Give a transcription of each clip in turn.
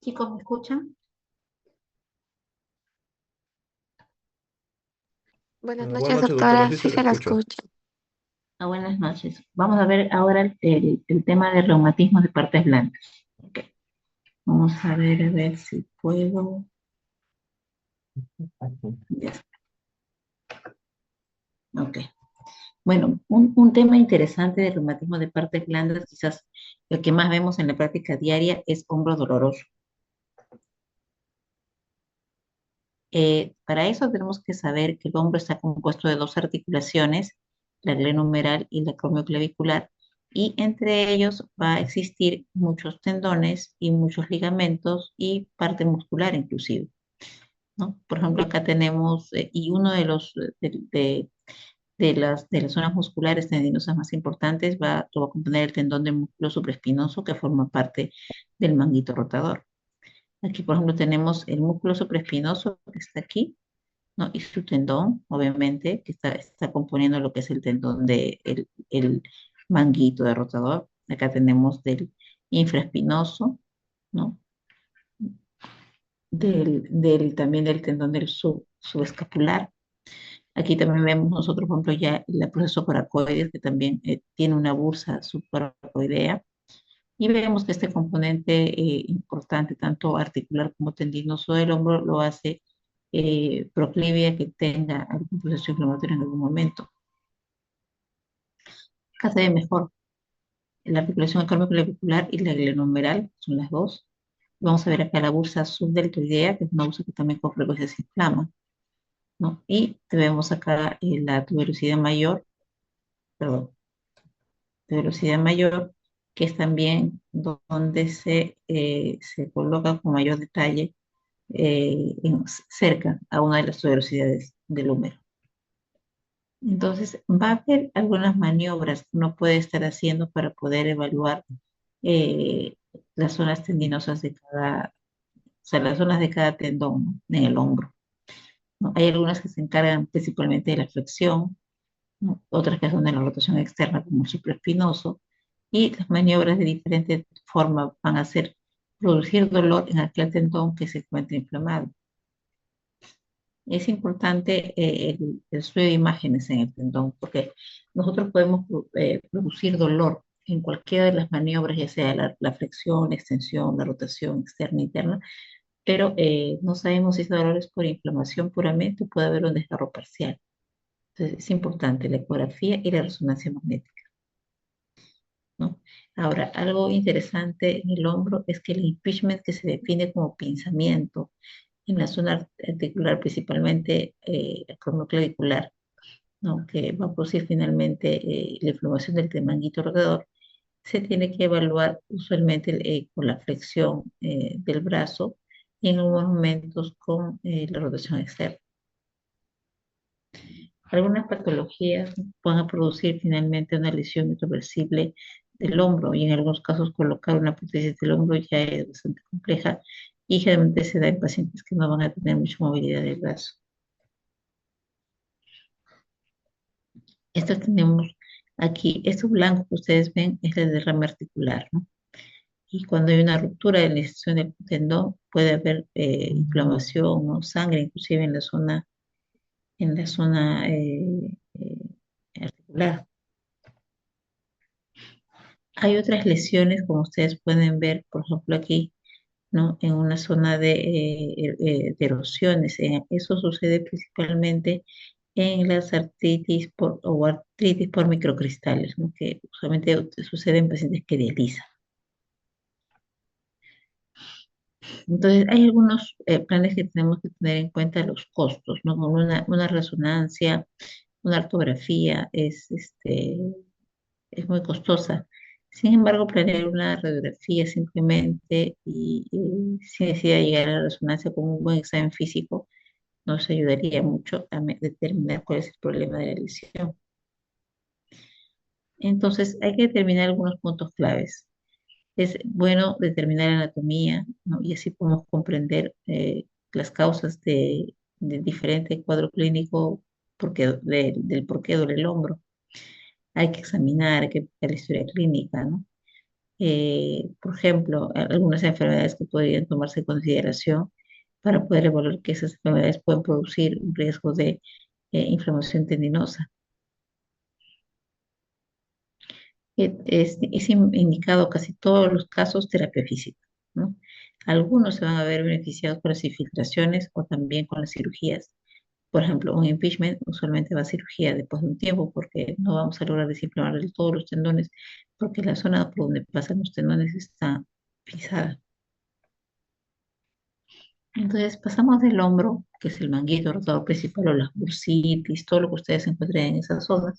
Chicos, ¿me escuchan? Buenas Buenas noches, noches, doctora. doctora. Sí Sí se le se la escucha. escucha. Buenas noches. Vamos a ver ahora el tema de reumatismo de partes blandas. Ok. Vamos a ver si puedo. Ya está. Ok. Bueno, un tema interesante de reumatismo de partes blandas, quizás el que más vemos en la práctica diaria es hombro doloroso. Para eso tenemos que saber que el hombro está compuesto de dos articulaciones, la glenohumeral y la acromioclavicular, y entre ellos va a existir muchos tendones y muchos ligamentos y parte muscular inclusive, ¿no? Por ejemplo, acá tenemos, y uno de las zonas musculares tendinosas más importantes lo va a componer el tendón del músculo supraespinoso que forma parte del manguito rotador. Aquí, por ejemplo, tenemos el músculo supraespinoso que está aquí, ¿no? Y su tendón, obviamente, que está componiendo lo que es el tendón el manguito de rotador. Acá tenemos del infraespinoso, ¿no? También del tendón del subescapular. Aquí también vemos nosotros, por ejemplo, ya el proceso coracoides, que también tiene una bursa subcoracoidea. Y vemos que este componente importante, tanto articular como tendinoso del hombro, lo hace proclive a que tenga algún proceso inflamatorio en algún momento. Acá se ve mejor la articulación acromioclavicular y la glenohumeral, son las dos. Vamos a ver acá la bursa subdeltoidea, que es una bursa que también con frecuencia se inflama, ¿no? Y vemos acá la tuberosidad mayor, perdón, tuberosidad mayor, que es también donde se coloca con mayor detalle cerca a una de las tuberosidades del húmero. Entonces, va a haber algunas maniobras que uno puede estar haciendo para poder evaluar eh, las zonas tendinosas o sea, las zonas de cada tendón, ¿no? En el hombro, ¿no? Hay algunas que se encargan principalmente de la flexión, ¿no? Otras que son de la rotación externa, como el supraespinoso, y las maniobras de diferente forma van a hacer producir dolor en aquel tendón que se encuentra inflamado. Es importante el estudio de imágenes en el tendón, porque nosotros podemos producir dolor en cualquiera de las maniobras, ya sea la flexión, la extensión, la rotación externa e interna, pero no sabemos si ese dolor es por inflamación puramente o puede haber un desgarro parcial. Entonces es importante la ecografía y la resonancia magnética, ¿no? Ahora, algo interesante en el hombro es que el impingement, que se define como pinzamiento en la zona articular, principalmente acromioclavicular, ¿no? Que va a producir finalmente la inflamación del manguito rotador, se tiene que evaluar usualmente con la flexión del brazo y en algunos momentos con la rotación externa. Algunas patologías van a producir finalmente una lesión irreversible del hombro y en algunos casos colocar una prótesis del hombro ya es bastante compleja y generalmente se da en pacientes que no van a tener mucha movilidad del brazo. Esto tenemos aquí, esto blanco que ustedes ven es el derrame articular, ¿no? Y cuando hay una ruptura de la inserción del tendón, puede haber inflamación, ¿no? Sangre, inclusive en la zona articular. Hay otras lesiones, como ustedes pueden ver, por ejemplo, aquí, ¿no? En una zona de erosiones. Eso sucede principalmente en las o artritis por microcristales, ¿no? Que usualmente sucede en pacientes que dializan. Entonces, hay algunos planes que tenemos que tener en cuenta los costos, ¿no? Como una resonancia, una artografía es muy costosa. Sin embargo, planear una radiografía simplemente y sin necesidad de llegar a la resonancia con un buen examen físico nos ayudaría mucho a determinar cuál es el problema de la lesión. Entonces, hay que determinar algunos puntos claves. Es bueno determinar anatomía, ¿no? Y así podemos comprender las causas de diferente cuadro clínico del por qué duele el hombro. Hay que examinar, hay que ver la historia clínica, ¿no? Por ejemplo, algunas enfermedades que podrían tomarse en consideración para poder evaluar que esas enfermedades pueden producir un riesgo de inflamación tendinosa. Es indicado casi todos los casos terapia física, ¿no? Algunos se van a ver beneficiados por las infiltraciones o también con las cirugías. Por ejemplo, un impeachment usualmente va a cirugía después de un tiempo porque no vamos a lograr desinflamar del todo los tendones porque la zona por donde pasan los tendones está pisada. Entonces pasamos del hombro, que es el manguito rotador principal o las bursitis, todo lo que ustedes encuentren en esa zona.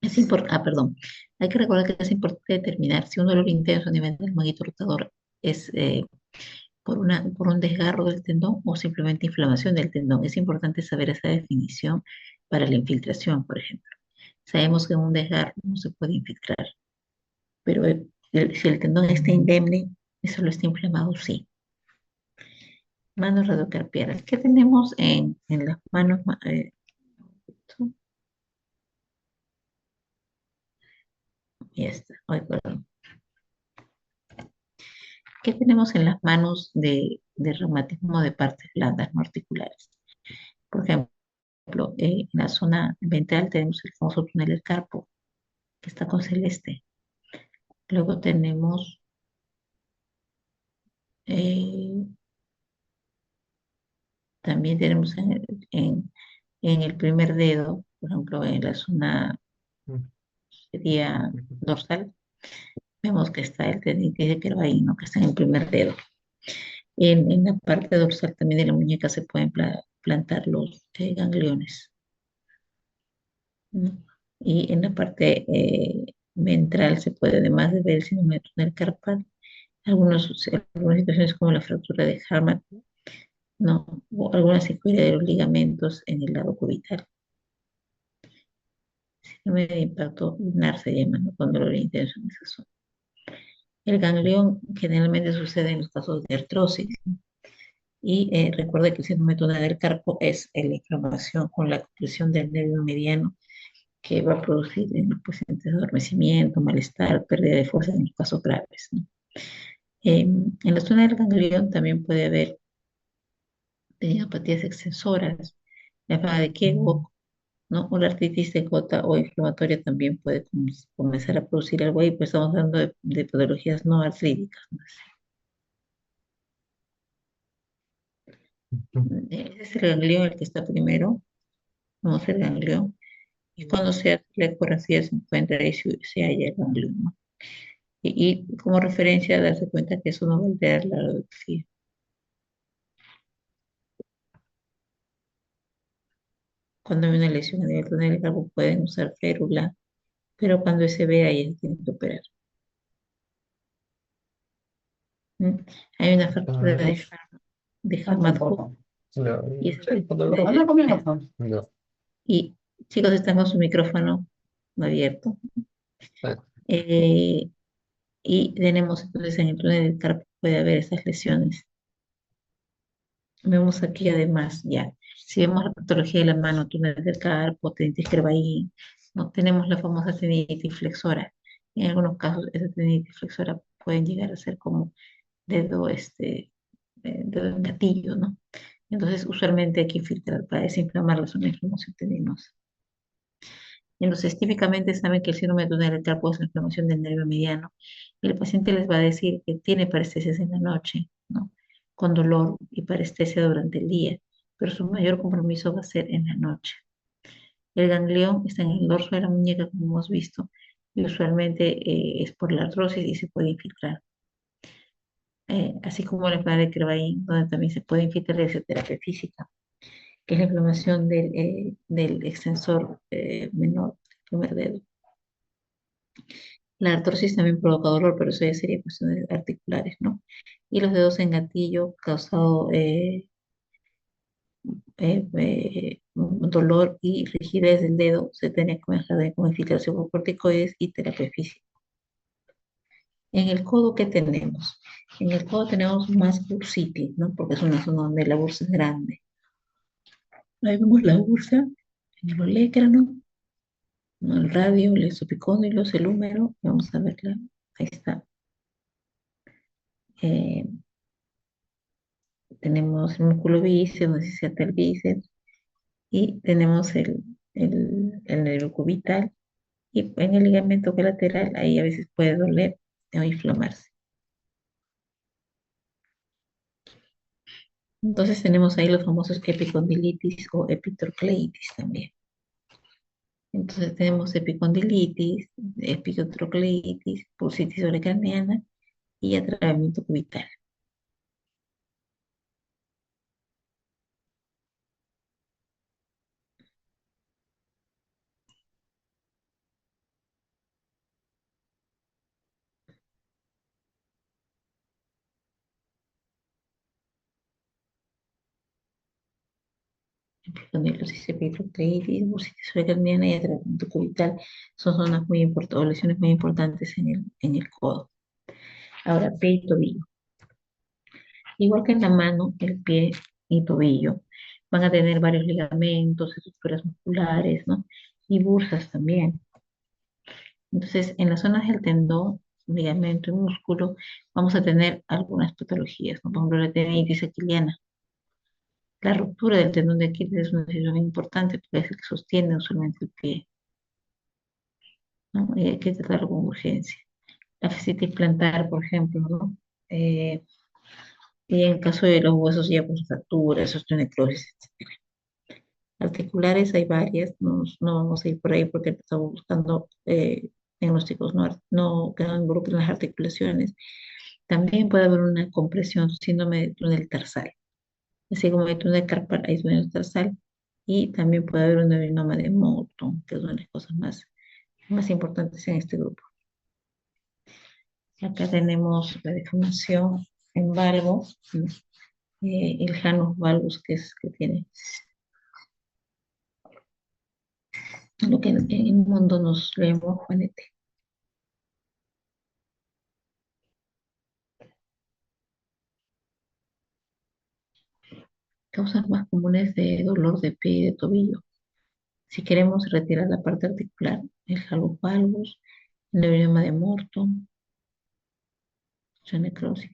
Es importante, perdón, hay que recordar que es importante determinar si un dolor intenso a nivel del manguito rotador es por un desgarro del tendón o simplemente inflamación del tendón. Es importante saber esa definición para la infiltración, por ejemplo. Sabemos que en un desgarro no se puede infiltrar, pero si el tendón está indemne y solo está inflamado, sí. Manos radiocarpianas. ¿Qué tenemos en las manos? Ya está. Ay, perdón. ¿Qué tenemos en las manos de reumatismo de partes blandas no articulares? Por ejemplo, en la zona ventral tenemos el famoso túnel del carpo, que está con celeste. Luego tenemos eh, también tenemos en el primer dedo, por ejemplo, en la zona sería dorsal, vemos que está el tendinitis de Kervaino, que está en el primer dedo. En la parte dorsal también de la muñeca se pueden plantar los gangliones, ¿no? Y en la parte ventral se puede, además de ver el síndrome de túnel carpal, algunas situaciones como la fractura de Harmat, ¿no? O alguna secuela de los ligamentos en el lado cubital. Síndrome de impacto lunar se llama, ¿no? Con dolor intenso en esa zona. El ganglión generalmente sucede en los casos de artrosis, ¿no? Y recuerde que el síndrome de túnel del carpo es la inflamación con la compresión del nervio mediano que va a producir en los pacientes adormecimiento, malestar, pérdida de fuerza en los casos graves, ¿no? En la zona del ganglión también puede haber tendinopatías extensoras, la enfermedad de Kienbock, ¿no? O la artritis de gota o inflamatoria también puede comenzar a producir algo ahí, pues estamos hablando de patologías no artríticas, ¿no? Ese es el ganglión, el que está primero, vamos a hacer ganglión, y cuando se hace la ecografía se encuentra ahí se halla el ganglión, ¿no? Y como referencia darse cuenta que eso no va a alterar la radiografía. Cuando hay una lesión a nivel túnel del carpo pueden usar férula, pero cuando se ve ahí se tiene que operar. ¿Mm? Hay una fractura de Hartmann-Hook y, y chicos están con su micrófono abierto. Eh, y tenemos entonces en el túnel del carpo puede haber esas lesiones. Vemos aquí además ya, si vemos la patología de la mano, túnel del carpo, tendinitis Kervain, no tenemos la famosa tendinitis flexora. En algunos casos esa tendinitis flexora pueden llegar a ser como dedo, dedo en gatillo, ¿no? Entonces usualmente hay que infiltrar para desinflamar la zona de inflamación tendinosa. Entonces, típicamente saben que el síndrome de túnel del carpo es la inflamación del nervio mediano y el paciente les va a decir que tiene parestesias en la noche, ¿no? Con dolor y parestesia durante el día, pero su mayor compromiso va a ser en la noche. El ganglión está en el dorso de la muñeca, como hemos visto, y usualmente es por la artrosis y se puede infiltrar. Así como la enfermedad de Kervain, donde también se puede infiltrar la terapia física, que es la inflamación del extensor menor, del primer dedo. La artrosis también provoca dolor, pero eso ya sería cuestiones articulares, ¿no? Y los dedos en gatillo causado dolor y rigidez del dedo se tiene que manejar con infiltración por corticoides y terapia física. En el codo, ¿qué tenemos? En el codo tenemos más bursitis, ¿no? Porque es una zona donde la bursa es grande. Ahí vemos la bursa en el olecrano ¿no? El radio, el esopicóndilo, el húmero, vamos a verla, ahí está. Eh, Tenemos el músculo bíceps, donde se ata el bíceps, y tenemos el nervio cubital, y en el ligamento colateral, ahí a veces puede doler o inflamarse. Entonces tenemos ahí los famosos epicondilitis o epitrocleitis también. Entonces tenemos epicondilitis, epitrocleitis, bursitis olecraniana y atravesamiento cubital. Epicondilosis, epitrocleitis, bursitis olecraniana y atravesamiento cubital son zonas muy importantes, o lesiones muy importantes en el codo. Ahora, pie y tobillo. Igual que en la mano, el pie y tobillo van a tener varios ligamentos, estructuras musculares, ¿no? Y bursas también. Entonces, en las zonas del tendón, ligamento y músculo, vamos a tener algunas patologías, ¿no? Por ejemplo, la tendinitis aquiliana. La ruptura del tendón de Aquiles es una decisión importante porque es el que sostiene usualmente el pie, ¿no? Y hay que tratarlo con urgencia. La fascitis plantar, por ejemplo, ¿no? Eh, y en caso de los huesos ya con fracturas, osteonecrosis, etc. Articulares hay varias, no vamos a ir por ahí porque estamos buscando diagnósticos que no involucren las articulaciones. También puede haber una compresión, síndrome de túnel tarsal, así como hay túnel carpal, hay túnel tarsal, y también puede haber un neurinoma de Morton, que es una de las cosas más importantes en este grupo. Acá tenemos la deformación en valgo, el Janus valgus, que tiene lo que en el mundo nos leemos Juanete. Causas más comunes de dolor de pie y de tobillo. Si queremos retirar la parte articular, el Janus valgus, el neurinoma de Morton, la necrosis.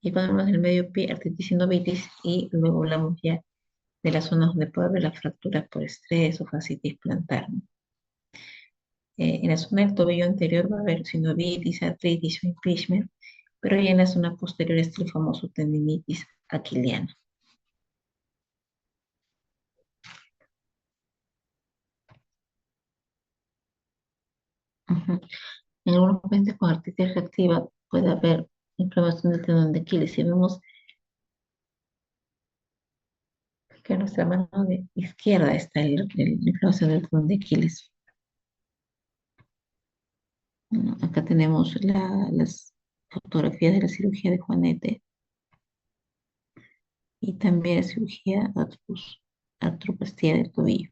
Y cuando hablamos del medio pie, artritis sinovitis, y luego hablamos ya de las zonas donde puede haber la fractura por estrés o fascitis plantar, ¿no? En la zona del tobillo anterior va a haber sinovitis, artritis o impingement, pero ya en la zona posterior está el famoso tendinitis aquiliana. Ujú. En algunos pacientes con artritis reactiva puede haber inflamación del tendón de Aquiles. Si vemos que en nuestra mano izquierda está la inflamación del tendón de Aquiles. Bueno, acá tenemos las fotografías de la cirugía de Juanete y también la cirugía artroplastia del tobillo.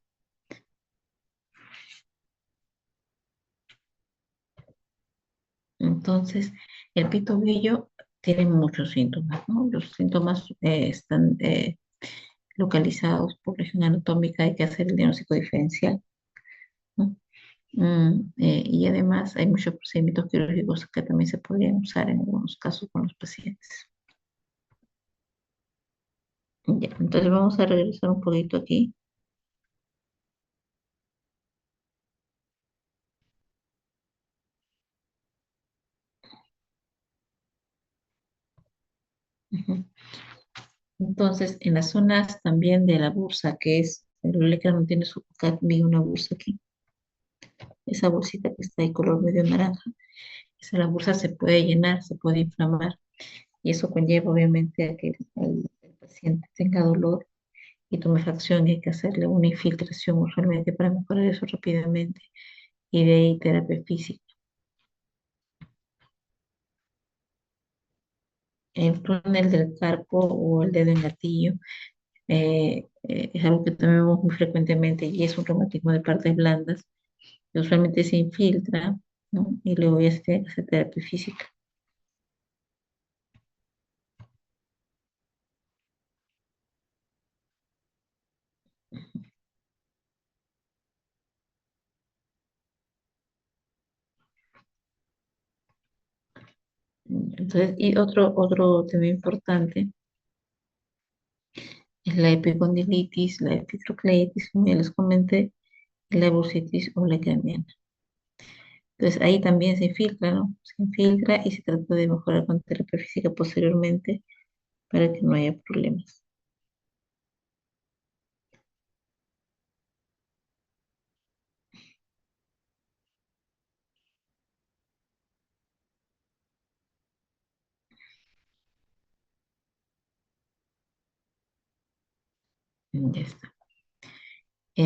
Entonces, el pitobillo tiene muchos síntomas, ¿no? Los síntomas están localizados por región anatómica, hay que hacer el diagnóstico diferencial, ¿no? Y además hay muchos procedimientos quirúrgicos que también se podrían usar en algunos casos con los pacientes. Ya, entonces vamos a regresar un poquito aquí. Ujú. Entonces, en las zonas también de la bursa, que es, el olecrano tiene acá vi una bursa aquí, esa bolsita que está de color medio naranja, esa la bursa se puede llenar, se puede inflamar, y eso conlleva obviamente a que el paciente tenga dolor y tumefacción, y hay que hacerle una infiltración usualmente para mejorar eso rápidamente, y de ahí terapia física. El túnel del carpo o el dedo en gatillo es algo que también vemos muy frecuentemente y es un reumatismo de partes blandas que usualmente se infiltra, ¿no? Y luego ya se tiene que hacer terapia física. Entonces, y otro tema importante es la epicondilitis, la epitrocleitis, como ya les comenté, y la bursitis olecraniana. Entonces, ahí también se infiltra, ¿no? Se infiltra y se trata de mejorar con terapia física posteriormente para que no haya problemas. Ya está.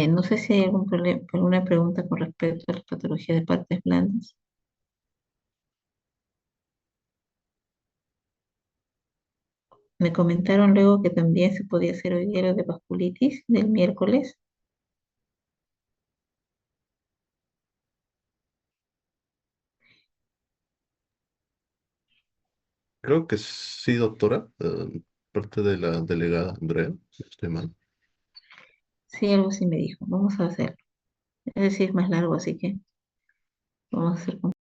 No sé si hay algún problema, alguna pregunta con respecto a la patología de partes blandas. Me comentaron luego que también se podía hacer hoy día lo de vasculitis del miércoles. Creo que sí, doctora, parte de la delegada Andrea, si no estoy mal. Sí, algo sí me dijo. Vamos a hacerlo. Es decir, es más largo, así que vamos a hacer